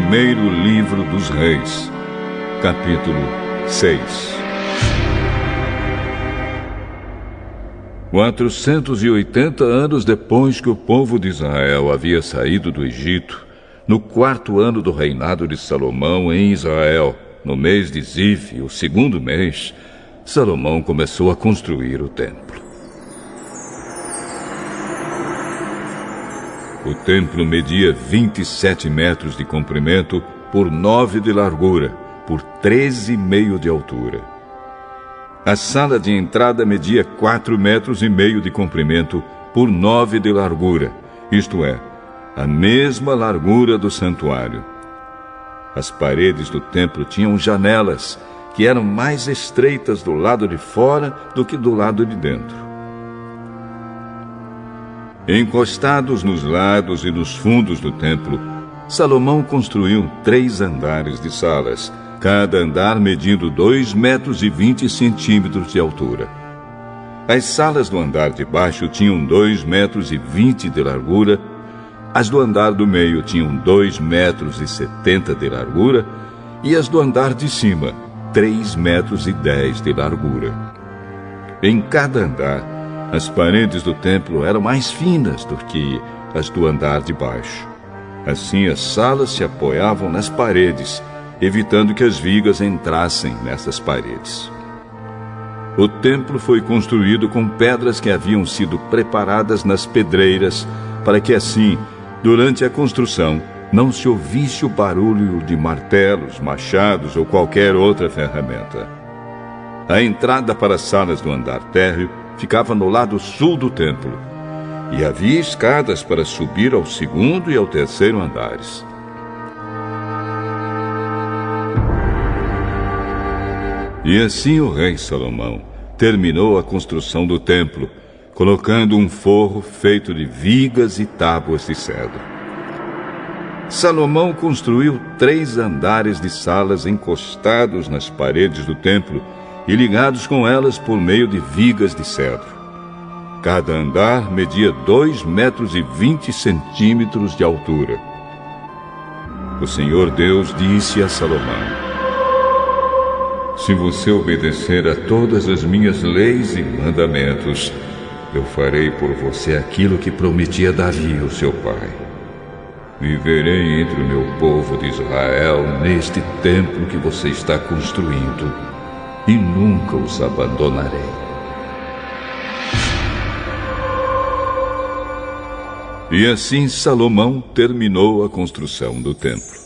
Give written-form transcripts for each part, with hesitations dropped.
Primeiro livro dos Reis, capítulo 6. 480 anos depois que o povo de Israel havia saído do Egito, no 4º ano do reinado de Salomão em Israel, no mês de Ziv, o 2º mês, Salomão começou a construir o templo. O templo media 27 metros de comprimento por 9 de largura, por 13,5 de altura. A sala de entrada media 4,5 metros de comprimento por 9 de largura, isto é, a mesma largura do santuário. As paredes do templo tinham janelas, que eram mais estreitas do lado de fora do que do lado de dentro. Encostados nos lados e nos fundos do templo, Salomão construiu 3 andares de salas, cada andar medindo 2,20 metros de altura. As salas do andar de baixo tinham 2,20 metros de largura, as do andar do meio tinham 2,70 metros de largura e as do andar de cima, 3,10 metros de largura. Em cada andar, as paredes do templo eram mais finas do que as do andar de baixo. Assim, as salas se apoiavam nas paredes, evitando que as vigas entrassem nessas paredes. O templo foi construído com pedras que haviam sido preparadas nas pedreiras, para que assim, durante a construção, não se ouvisse o barulho de martelos, machados ou qualquer outra ferramenta. A entrada para as salas do andar térreo ficava no lado sul do templo, e havia escadas para subir ao 2º e ao 3º andares. E assim o rei Salomão terminou a construção do templo, colocando um forro feito de vigas e tábuas de cedro. Salomão construiu 3 andares de salas encostados nas paredes do templo e ligados com elas por meio de vigas de cedro. Cada andar media 2,20 metros de altura. O Senhor Deus disse a Salomão: se você obedecer a todas as minhas leis e mandamentos, eu farei por você aquilo que prometi a Davi, o seu pai. Viverei entre o meu povo de Israel neste templo que você está construindo, e nunca os abandonarei. E assim Salomão terminou a construção do templo.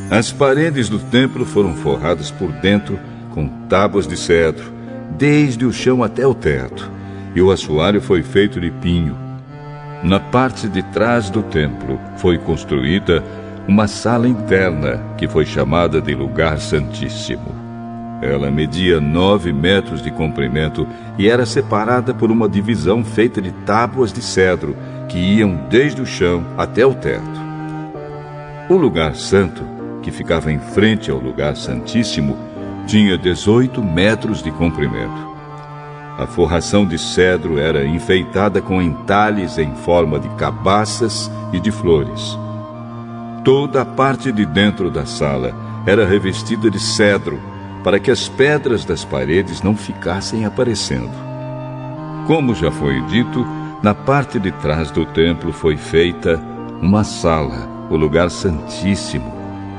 As paredes do templo foram forradas por dentro com tábuas de cedro, desde o chão até o teto, e o assoalho foi feito de pinho. Na parte de trás do templo foi construída uma sala interna, que foi chamada de Lugar Santíssimo. Ela media 9 metros de comprimento e era separada por uma divisão feita de tábuas de cedro que iam desde o chão até o teto. O lugar santo, que ficava em frente ao lugar santíssimo, tinha 18 metros de comprimento. A forração de cedro era enfeitada com entalhes em forma de cabaças e de flores. Toda a parte de dentro da sala era revestida de cedro, para que as pedras das paredes não ficassem aparecendo. Como já foi dito, na parte de trás do templo foi feita uma sala, o lugar santíssimo,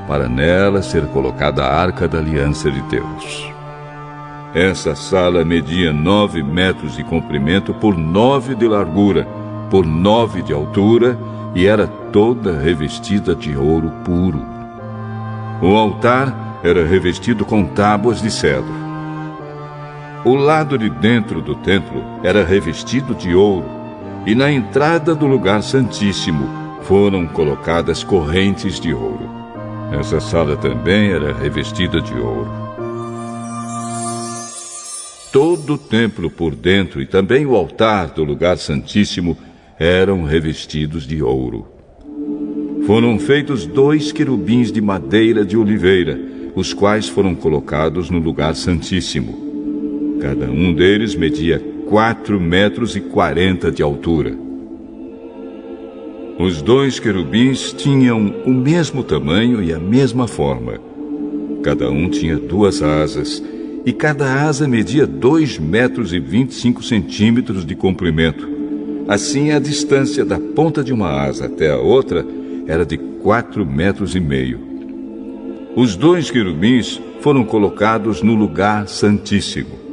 para nela ser colocada a Arca da Aliança de Deus. Essa sala media 9 metros de comprimento por 9 de largura, por 9 de altura, e era toda revestida de ouro puro. O altar era revestido com tábuas de cedro. O lado de dentro do templo era revestido de ouro, e na entrada do lugar santíssimo foram colocadas correntes de ouro. Essa sala também era revestida de ouro. Todo o templo por dentro e também o altar do lugar santíssimo eram revestidos de ouro. Foram feitos 2 querubins de madeira de oliveira, os quais foram colocados no lugar santíssimo. Cada um deles media 4,40 metros de altura. Os 2 querubins tinham o mesmo tamanho e a mesma forma. Cada um tinha 2 asas, e cada asa media 2,25 metros de comprimento. Assim, a distância da ponta de uma asa até a outra era de 4,5 metros. Os 2 querubins foram colocados no lugar santíssimo.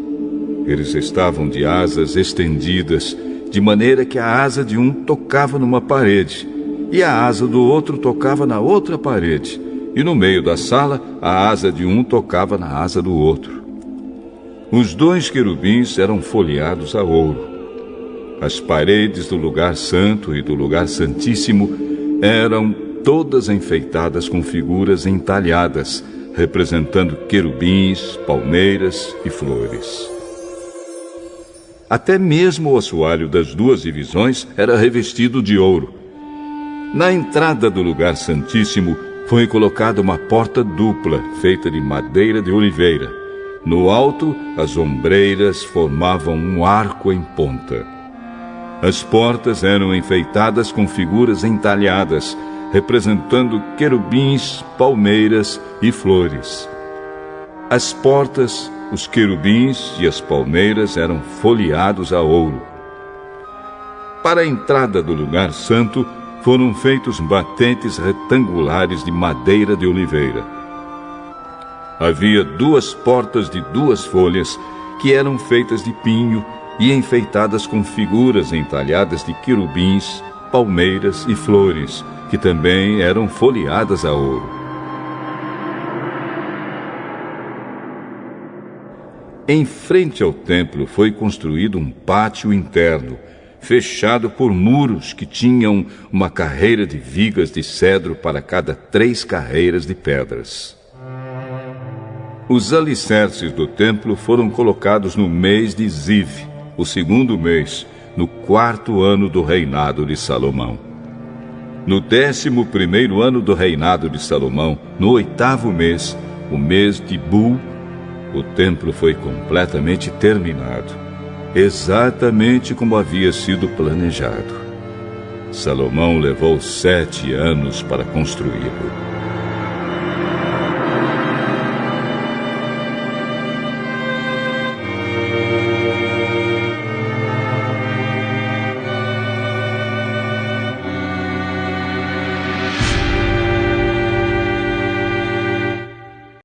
Eles estavam de asas estendidas, de maneira que a asa de um tocava numa parede, e a asa do outro tocava na outra parede, e no meio da sala, a asa de um tocava na asa do outro. Os 2 querubins eram folheados a ouro. As paredes do lugar santo e do lugar santíssimo eram todas enfeitadas com figuras entalhadas, representando querubins, palmeiras e flores. Até mesmo o assoalho das 2 divisões era revestido de ouro. Na entrada do lugar santíssimo foi colocada uma porta dupla, feita de madeira de oliveira. No alto, as ombreiras formavam um arco em ponta. As portas eram enfeitadas com figuras entalhadas, representando querubins, palmeiras e flores. As portas, os querubins e as palmeiras eram folheados a ouro. Para a entrada do lugar santo, foram feitos batentes retangulares de madeira de oliveira. Havia 2 portas de 2 folhas, que eram feitas de pinho e enfeitadas com figuras entalhadas de querubins, palmeiras e flores, que também eram folheadas a ouro. Em frente ao templo foi construído um pátio interno, fechado por muros que tinham uma carreira de vigas de cedro para cada 3 carreiras de pedras. Os alicerces do templo foram colocados no mês de Ziv, o 2º mês, no 4º ano do reinado de Salomão. No 11º ano do reinado de Salomão, no 8º mês, o mês de Bul, o templo foi completamente terminado, exatamente como havia sido planejado. Salomão levou 7 anos para construí-lo.